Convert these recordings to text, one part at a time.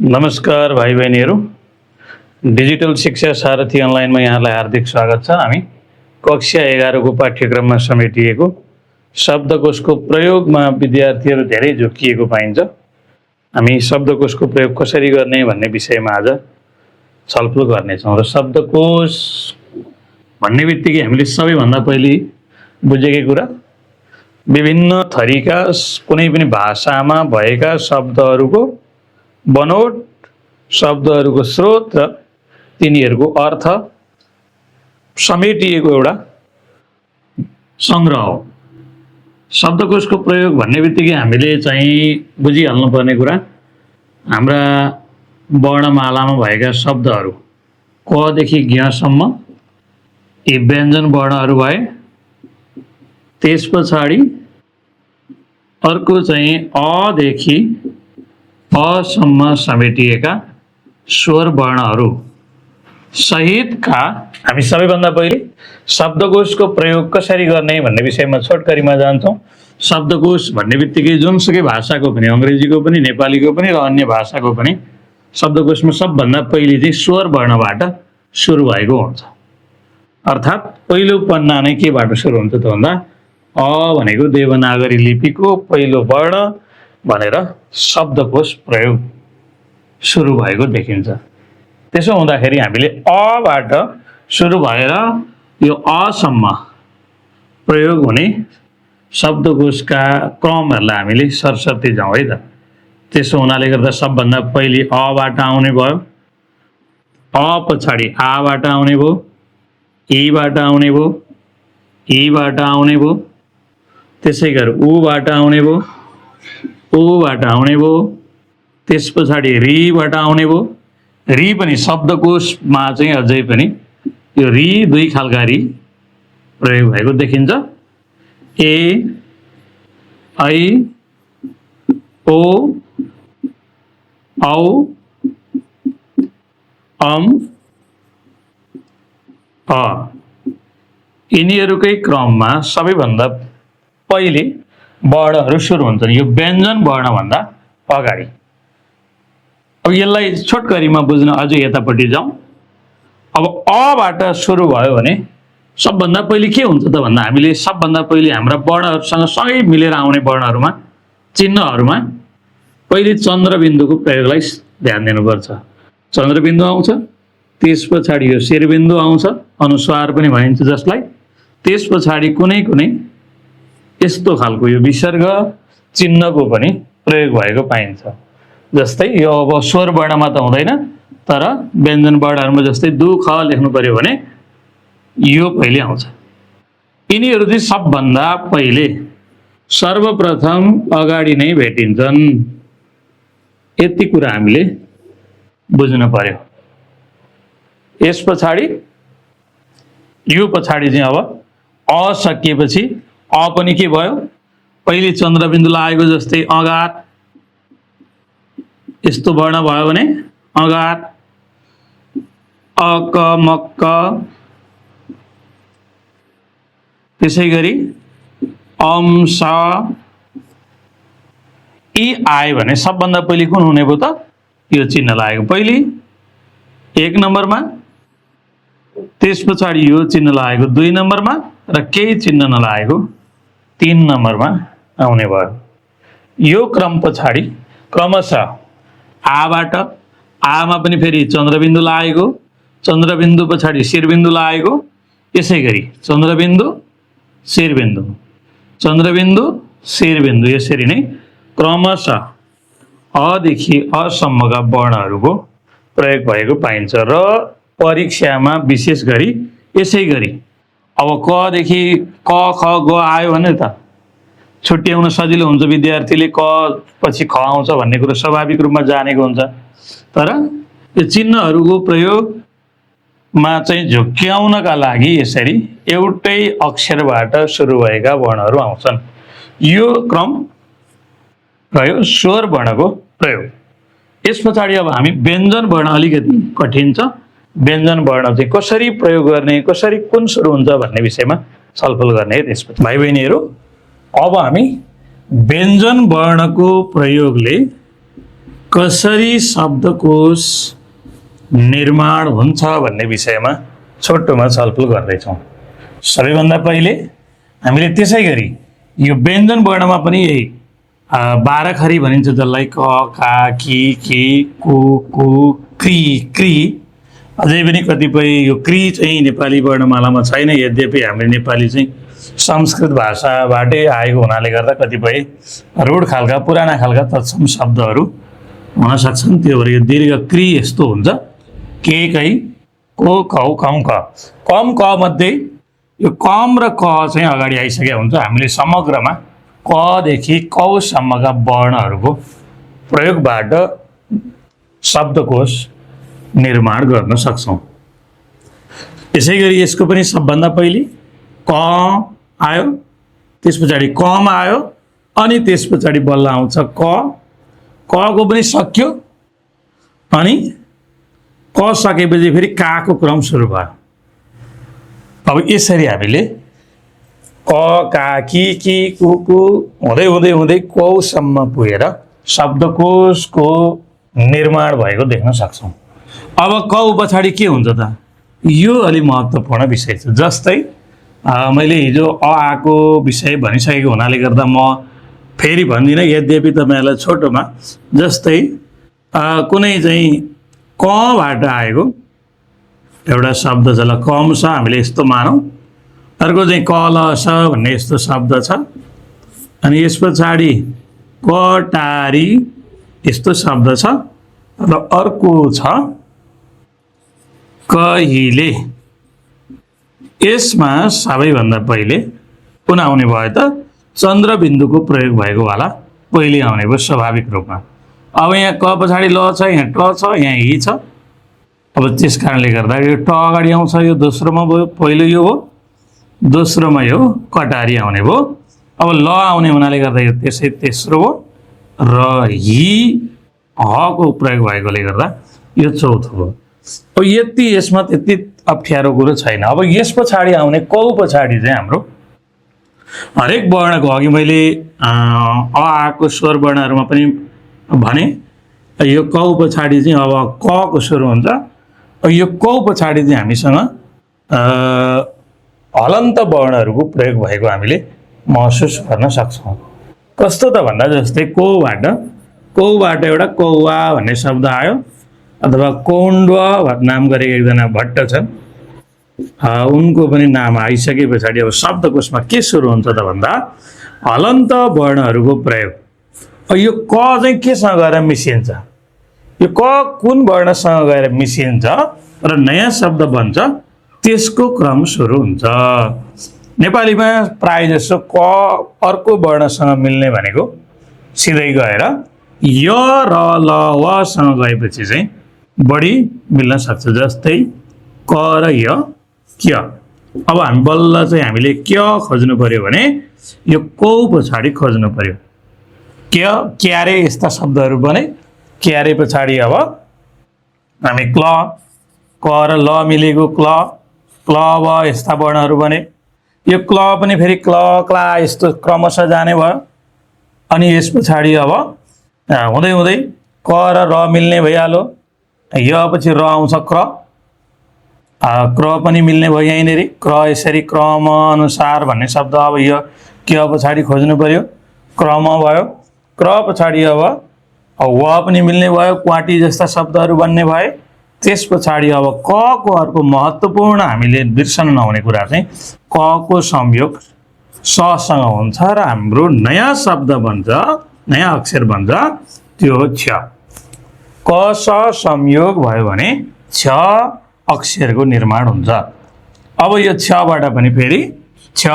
नमस्कार भाइ बहिनीहरू, डिजिटल शिक्षा सारथी अनलाइनमा यहाँलाई हार्दिक स्वागत छ। हामी कक्षा 11 को पाठ्यक्रममा समेटिएको शब्दकोशको प्रयोगमा विद्यार्थीहरू धेरै झुक्किएको पाइन्छ। हामी शब्दकोशको प्रयोग कसरी गर्ने भन्ने विषयमा आज छलफल गर्नेछौँ। र शब्दकोश भन्ने बित्तिकै हामीले सबैभन्दा पहिले बुझेकै कुरा विभिन्न थरीका कुनै पनि भाषामा भएका शब्दहरूको बनोट, शब्दहरूको स्रोत र तिनीहरूको अर्थ समेटिएको एउटा संग्रह हो। शब्दकोशको प्रयोग भन्ने बित्तिकै हामीले चाहिँ बुझिहाल्नुपर्ने कुरा हाम्रा वर्णमालामा भएका शब्दहरू क देखि ज्ञ सम्म यी व्यञ्जन वर्णहरू भए। त्यस पछाडि अर्को चाहिँ अ देखि असम्म समेटिएका स्वर वर्णहरू सहितका हामी सबैभन्दा पहिले शब्दकोशको प्रयोग कसरी गर्ने भन्ने विषयमा छोटकरीमा जान्छौँ। शब्दकोश भन्ने बित्तिकै जुनसुकै भाषाको पनि, अङ्ग्रेजीको पनि, नेपालीको पनि र अन्य भाषाको पनि शब्दकोशमा सबभन्दा पहिले चाहिँ स्वर वर्णबाट सुरु भएको हुन्छ। अर्थात् पहिलो पन्ना नै केबाट सुरु हुन्छ त भन्दा अ भनेको देवनागरी लिपिको पहिलो वर्ण भनेर शब्दकोश प्रयोग सुरु भएको देखिन्छ। त्यसो हुँदाखेरि हामीले अबाट सुरु भएर यो असम्म प्रयोग हुने शब्दकोशका क्रमहरूलाई हामीले सरसर्ती जाउँ है त। त्यसो हुनाले गर्दा सबभन्दा पहिले अबाट आउने भयो, अ पछाडि आबाट आउने भयो, ईबाट आउने भयो, ईबाट आउने भयो, त्यसै गरी उबाट आउने भयो, ओबाट आउने भयो, त्यस पछाडि रीबाट आउने भयो। री पनि शब्दकोशमा चाहिँ अझै पनि यो री दुई खालका री प्रयोग भएको देखिन्छ। ए, ऐ, ओ, औ, अम, अ यिनीहरूकै क्रममा सबैभन्दा पहिले वर्णहरू सुरु हुन्छन् यो व्यञ्जन वर्णभन्दा अगाडि। अब यसलाई छोटकरीमा बुझ्न अझै यतापट्टि जाउँ। अब अबाट सुरु भयो भने सबभन्दा पहिले के हुन्छ त भन्दा हामीले सबभन्दा पहिले हाम्रा वर्णहरूसँग सँगै मिलेर आउने वर्णहरूमा, चिन्हहरूमा पहिले चन्द्रबिन्दुको प्रयोगलाई ध्यान दिनुपर्छ। चन्द्रबिन्दु आउँछ, त्यस पछाडि यो शिरबिन्दु आउँछ, अनुस्वार पनि भनिन्छ जसलाई। त्यस पछाडि कुनै कुनै यस्तो खालको यो विसर्ग चिन्हको पनि प्रयोग भएको पाइन्छ। जस्तै यो अब स्वर वर्णमा त हुँदैन, तर व्यञ्जन वर्णहरूमा जस्तै दु ख लेख्नु पर्यो भने यो पहिले आउँछ। यिनीहरू चाहिँ सबभन्दा पहिले सर्वप्रथम अगाडि नै भेटिन्छन्। यति कुरा हामीले बुझ्नु पर्यो। यस पछाडि यो पछाडि चाहिँ अब अ सकिएपछि अ पनि के भयो, पहिले चन्द्रबिन्दु लागेको जस्तै अगार यस्तो वर्ण भयो भने अगार, अक, मक्क, त्यसै गरी अम, स, यी आयो भने सबभन्दा पहिले कुन हुने भयो त यो चिन्ह लागेको पहिले 1 नम्बरमा, त्यस पछाडि यो चिन्ह लागेको 2 नम्बरमा र केही चिन्ह नलागेको 3 नम्बरमा आउने भयो। यो क्रम पछाडि क्रमशः आबाट, आमा पनि फेरि चन्द्रबिन्दु लागेको, चन्द्रबिन्दु पछाडि शिरबिन्दु लागेको, यसै गरी चन्द्रबिन्दु, शिरबिन्दु, चन्द्रबिन्दु, शिरबिन्दु, यसरी नै क्रमशः अदेखि असम्मका वर्णहरूको प्रयोग भएको पाइन्छ। र परीक्षामा विशेष गरी यसै गरी अब क देखि क, ख, ग आयो भने त छुट्याउन सजिलो हुन्छ, विद्यार्थीले क पछि ख आउँछ भन्ने कुरो स्वाभाविक रूपमा जानेको हुन्छ। तर यो चिन्हहरूको प्रयोगमा चाहिँ झुक्क्याउनका लागि यसरी एउटै अक्षरबाट सुरु भएका वर्णहरू आउँछन्। यो क्रम रह्यो स्वर वर्णको प्रयोग। यस पछाडि अब हामी व्यञ्जन वर्ण अलिकति कठिन छ। व्यञ्जन वर्ण चाहिँ कसरी प्रयोग गर्ने, कसरी कुन सुरु हुन्छ भन्ने विषयमा छलफल गर्ने है। त्यसपछि भाइ बहिनीहरू अब हामी व्यञ्जन वर्णको प्रयोगले कसरी शब्दकोश निर्माण हुन्छ भन्ने विषयमा छोटोमा छलफल गर्दैछौँ। सबैभन्दा पहिले हामीले त्यसै गरी यो व्यञ्जन वर्णमा पनि यही 12 खरी भनिन्छ, जसलाई क, का, कि, कु, क्री, कृ। अझै पनि कतिपय यो कृ चाहिँ नेपाली वर्णमालामा छैन। यद्यपि हाम्रो नेपाली चाहिँ संस्कृत भाषाबाटै आएको हुनाले गर्दा कतिपय रूढ खालका पुराना खालका तत्सम शब्दहरू हुन सक्छन्। त्यो भएर यो दीर्घ क्री यस्तो हुन्छ, के, कै, को, कौ, कम, क। कम क मध्ये यो कम र क चाहिँ अगाडि आइसकेको हुन्छ। हामीले समग्रमा कदेखि कौसम्मका वर्णहरूको प्रयोगबाट शब्दकोश निर्माण गर्न सक्छौँ। यसै गरी यसको पनि सबभन्दा पहिले क आयो, त्यस पछाडि कम आयो, अनि त्यस पछाडि बल्ल आउँछ क। को पनि सक्यो, अनि क सकेपछि फेरि काको क्रम सुरु भयो। अब यसरी हामीले क, का, कि, कु हुँदै हुँदै हुँदै कौसम्म पुगेर शब्दकोशको निर्माण भएको देख्न सक्छौँ। अब कौ पछाडि के हुन्छ त? यो अलि महत्त्वपूर्ण विषय छ। जस्तै मैले हिजो आको विषय भनिसकेको हुनाले गर्दा म फेरि भन्दिनँ, यद्यपि तपाईँहरूलाई छोटोमा, जस्तै कुनै चाहिँ कबाट आएको एउटा शब्द छ, ल कम छ, हामीले यस्तो मानौँ। अर्को चाहिँ कलश भन्ने यस्तो शब्द छ, अनि यस पछाडि कटारी यस्तो शब्द छ, र अर्को छ कहिले। यसमा सबैभन्दा पहिले कुन आउने भयो त? चन्द्रबिन्दुको प्रयोग भएको वाला पहिले आउने भयो स्वाभाविक रूपमा। अब यहाँ क पछाडि ल छ, यहाँ ट छ, यहाँ हि छ। अब त्यस कारणले गर्दा यो ट अगाडि आउँछ, यो दोस्रोमा भयो, पहिलो यो हो, दोस्रोमा यो कटारी आउने भयो। अब ल आउने हुनाले गर्दा यो त्यसै तेस्रो हो, र हि हको प्रयोग भएकोले गर्दा यो चौथो हो। अब यति यसमा त्यति अप्ठ्यारो कुरो छैन। अब यस पछाडि आउने कौ पछाडि चाहिँ हाम्रो हरेक वर्णको, अघि मैले आको स्वर वर्णहरूमा पनि भने, यो कौ पछाडि चाहिँ अब क को सुरु हुन्छ। यो कौ पछाडि चाहिँ हामीसँग हलन्त वर्णहरूको प्रयोग भएको हामीले महसुस गर्न सक्छौँ। कस्तो त भन्दा जस्तै कौबाट एउटा कौवा भन्ने शब्द आयो, अथवा कौण्ड नाम गरेको एकजना भट्ट छन्, उनको पनि नाम आइसके पछाडि अब शब्दकोशमा के सुरु हुन्छ त भन्दा हलन्त वर्णहरूको प्रयोग। यो क चाहिँ केसँग गएर मिसिन्छ? यो क कुन वर्णसँग गएर मिसिन्छ र नयाँ शब्द बन्छ, त्यसको क्रम सुरु हुन्छ। नेपालीमा प्राय जसो क अर्को वर्णसँग मिल्ने भनेको सिधै गएर य र ल वसँग गएपछि चाहिँ बढी मिल्न सक्छ। जस्तै क र य, क्य। अब हामी बल्ल चाहिँ हामीले क्य खोज्नु पर्यो भने यो कौ पछाडि खोज्नु पर्यो। क्य, क्यारे यस्ता शब्दहरू बने। क्यारे पछाडि अब हामी क्ल, क र ल मिलेको क्ल, क्ल व यस्ता वर्णहरू बने। यो क्ल पनि फेरि क्ल, क्ला यस्तो क्रमशः जाने भयो। अनि यस पछाडि अब हुँदै हुँदै क र र मिल्ने भइहाल्यो। य पछि र आउँछ क्र, क्र पनि मिल्ने भयो यहीँनिर। क्र यसरी क्रम अनुसार भन्ने शब्द, अब यो क्य पछाडि खोज्नु पर्यो, क्रम भयो। क्र पछाडि अब व पनि मिल्ने भयो, क्वाटी जस्ता शब्दहरू बन्ने भए। त्यस पछाडि अब क को अर्को महत्त्वपूर्ण हामीले बिर्सन नहुने कुरा चाहिँ क को संयोग सँग हुन्छ र हाम्रो नयाँ शब्द बन्छ, नयाँ अक्षर बन्छ, त्यो हो छ। क स संयोग भयो भने छ अक्षरको निर्माण हुन्छ। अब यो छबाट पनि फेरि छ,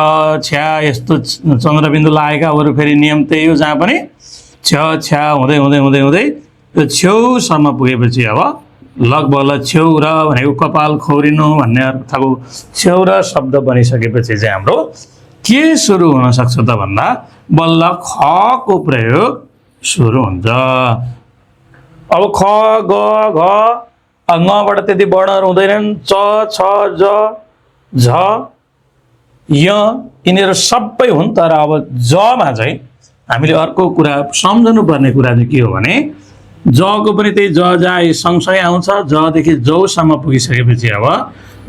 छ्या यस्तो चन्द्रबिन्दु लागेका अरू फेरि नियम त्यही हो, जहाँ पनि छ, छ्या हुँदै हुँदै हुँदै हुँदै यो छेउसम्म पुगेपछि अब लगभग छेउ र भनेको कपाल खौरिनु भन्ने अर्थको छेउ र शब्द बनिसकेपछि चाहिँ हाम्रो के सुरु हुन सक्छ त भन्दा बल्ल ख को प्रयोग सुरु हुन्छ। अब ख, ग, घ, ङबाट त्यति वर्णहरू हुँदैनन्। च, छ, ज, झ, य यिनीहरू सबै हुन्। तर अब जमा चाहिँ हामीले अर्को कुरा सम्झनु पर्ने कुरा चाहिँ के हो भने जको पनि त्यही ज जा सँगसँगै आउँछ। जदेखि जौसम्म पुगिसकेपछि अब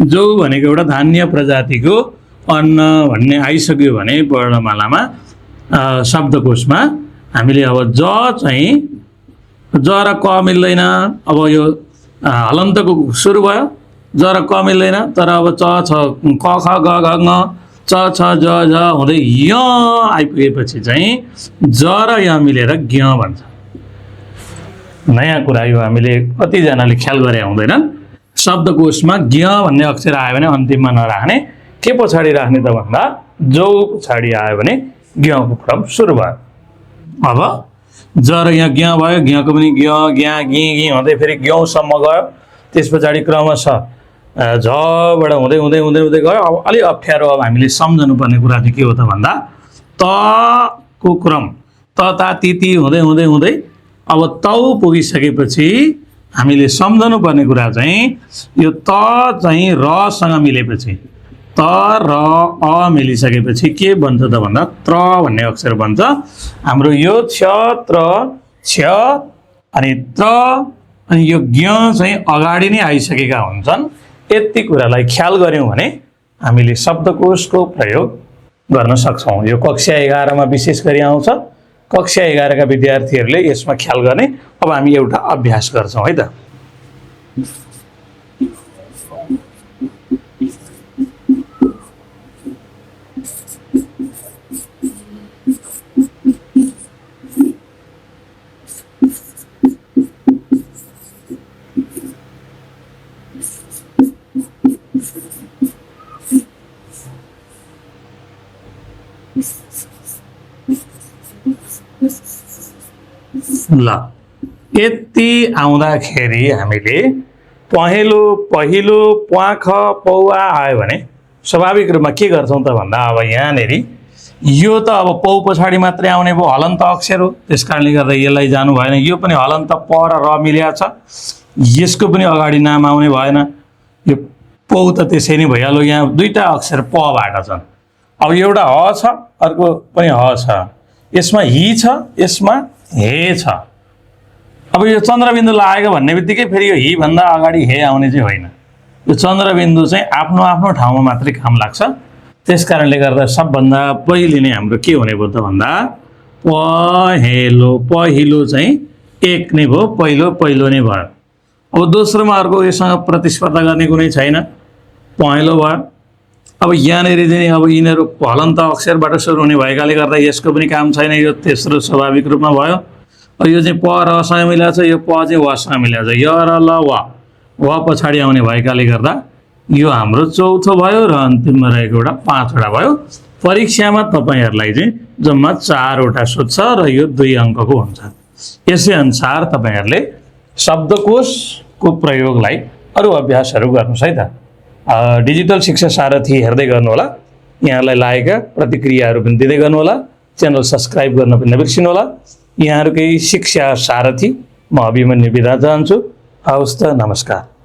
जौ भनेको एउटा धान्य प्रजातिको अन्न भन्ने आइसक्यो भने वर्णमालामा शब्दकोशमा हामीले अब ज चाहिँ ज र क मिल्दैन। अब यो हलन्तको सुरु भयो, ज र क मिल्दैन, तर अब च छ क ख ग घ ङ च छ ज झ हुँदै य आइपुगेपछि चाहिँ ज र य मिलेर ज्ञ भन्छ। नयाँ कुरा यो हामीले कतिजनाले ख्याल गरे हुँदैन। शब्दकोशमा ज्ञ भन्ने अक्षर आयो भने अन्तिममा नराख्ने, के पछाडि राख्ने त भन्दा जौ पछाडि आयो भने ज्ञको क्रम सुरु भयो। अब ज र यहाँ ज्ञ भयो, ज्ञको पनि ज्ञ ज्ञा गी गी हुँदै फेरि ज्ञौसम्म गयो। त्यस पछाडि क्रमशः झबाट हुँदै हुँदै हुँदै हुँदै गयो। अब अलिक अप्ठ्यारो अब हामीले सम्झनु पर्ने कुरा चाहिँ के हो त भन्दा तको क्रम त ता ति ति हुँदै हुँदै हुँदै अब तौ पुगिसकेपछि हामीले सम्झनु पर्ने कुरा चाहिँ यो त चाहिँ रसँग मिलेपछि, त र अ मिलिसकेपछि के बन्छ त भन्दा त्र भन्ने अक्षर बन्छ। हाम्रो यो छ त्र छ अनि त्र अनि यो ज्ञ चाहिँ अगाडि नै आइसकेका हुन्छन्। यति कुरालाई ख्याल गऱ्यौँ भने हामीले शब्दकोशको प्रयोग गर्न सक्छौँ। यो कक्षा 11 मा विशेष गरी आउँछ। कक्षा 11 का विद्यार्थीहरूले यसमा ख्याल गर्ने। अब हामी एउटा अभ्यास गर्छौँ है त। ल यति आउँदाखेरि हामीले पहिलो प्वाख पौवा आयो भने स्वाभाविक रूपमा के गर्छौँ त भन्दा अब यहाँनेरि यो त अब पौ पछाडि मात्रै आउने भयो, हलन्त अक्षर हो। त्यस कारणले गर्दा यसलाई जानु भएन। यो पनि हलन्त प र र मिल्या छ, यसको पनि अगाडि नाम आउने भएन। यो पौ त त्यसै नै भइहाल्यो। यहाँ दुईटा अक्षर पबाट छन्। अब एउटा ह छ, अर्को पनि ह छ। यसमा हि छ, यसमा हे छ। अब यो चन्द्रबिन्दु लागेको भन्ने बित्तिकै फेरि यो हि भन्दा अगाडि हे आउने चाहिँ होइन। यो चन्द्रबिन्दु चाहिँ आफ्नो आफ्नो ठाउँमा मात्रै काम लाग्छ। त्यस कारणले गर्दा सबभन्दा पहिले नै हाम्रो के हुने भयो त भन्दा पहिलो चाहिँ एक नै भयो, पहिलो नै भयो। अब दोस्रोमा अर्को योसँग प्रतिस्पर्धा गर्ने कुनै छैन, पहिलो भयो। अब यहाँनिर चाहिँ अब यिनीहरू हलन्त अक्षरबाट सुरु हुने भएकाले गर्दा यसको पनि काम छैन। यो तेस्रो स्वाभाविक रूपमा भयो। अब यो चाहिँ प रसँग मिलाएको छ, यो प चाहिँ वसँग मिलाएको छ। य र ल व पछाडि आउने भएकाले गर्दा यो हाम्रो चौथो भयो र अन्तिममा रहेको एउटा 5वटा भयो। परीक्षामा तपाईहरुलाई चाहिँ जम्मा 4वटा सोध्छ र यो 2 अङ्कको हुन्छ। यसै अनुसार तपाईहरुले शब्दकोशको प्रयोगलाई अरु अभ्यासहरु गर्नुस् है त। डिजिटल शिक्षा सारथी हेर्दै गर्नु होला। यहाँलाई लागेका प्रतिक्रियाहरु पनि दिँदै गर्नु होला। च्यानल सब्स्क्राइब गर्न पनि नबिर्सिनु होला। यहाँहरुकै शिक्षा सारथी म अभिमन्यु बिदा चाहन्छु। हवस् त, नमस्कार।